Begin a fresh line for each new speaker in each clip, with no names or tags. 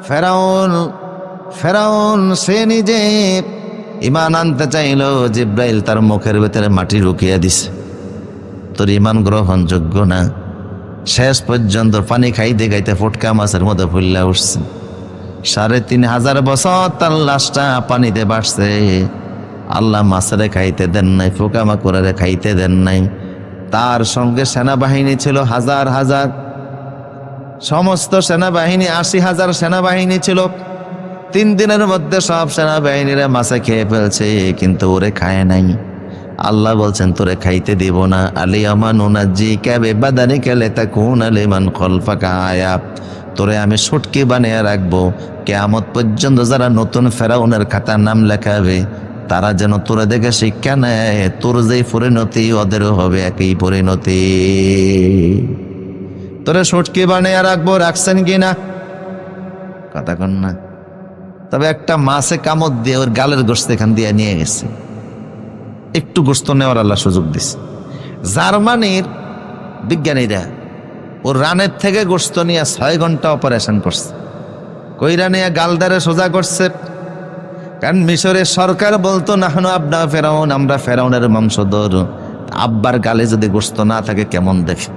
ফেরাউন ফেরাউন সে নিজে ইমান আনতে চাইল, জিব্রাইল তার মুখের ভেতরে মাটি ঢুকিয়ে দিছে, তোর ইমান গ্রহণযোগ্য না। শেষ পর্যন্ত পানি খাইতে খাইতে ফুটকা মাছের মতো ফুল্লা উঠছে। ৩,৫০০ বছর তার লাশটা পানিতে বাড়ছে। আল্লাহ মাছেরে খাইতে দেন নাই, পোকামাকড়ে খাইতে দেন নাই। তার সঙ্গে সেনাবাহিনী ছিল হাজার হাজার, সমস্ত সেনাবাহিনী ৮০,০০০ সেনাবাহিনী ছিল। ৩ দিনের মধ্যে সব সেনাবাহিনীরা মাছে খেয়ে ফেলছে, কিন্তু ওরে খায় নাই। আল্লাহ বলছেন তোরে খাইতে দিব না। আলিয়ামা নুনাজ্জিকা বিবাদানিকা লিতাকুনা লিমান খালফাকা আয়া, তোরে আমি সুটকি বানিয়ে রাখবো, কিয়ামত পর্যন্ত যারা নতুন ফেরাউনের খাতার নাম লেখাবে তারা যেন তোরে দেখে শিক্ষা নেয়, তোর যেই পরিণতি ওদেরও হবে একই পরিণতি। তোরে সুটকি বানিয়ে রাখবো, রাখছেন কিনা কথা কন না। তবে একটা মাছে কামড় দিয়ে ওর গালের গোস্ত এখান দিয়ে নিয়ে গেছে, একটু গোস্ত নেওয়ার আল্লাহ সুযোগ দিছে। জার্মানির বিজ্ঞানীরা ওর রানের থেকে গোস্ত নিয়ে ৬ ঘন্টা অপারেশন করছে, কইরা নিয়ে গালদারে সোজা করছে। কারণ মিশরের সরকার বলতো নাহনু আবনা ফেরাউন, আমরা ফেরাউনের বংশধর, আব্বার গালে যদি গোস্ত না থাকে কেমন দেখে।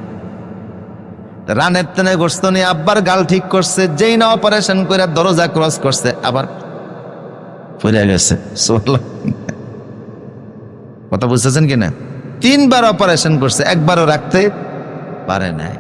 রানের টেনে গোস্ত নিয়ে আব্বার গাল ঠিক করছে, যেই না অপারেশন করে দরজা ক্রস করছে আবার পড়ে গেছে। কথা বুঝতেছেন কিনা? ৩ বার অপারেশন করছে, একবারও রাখতে পারে নাই।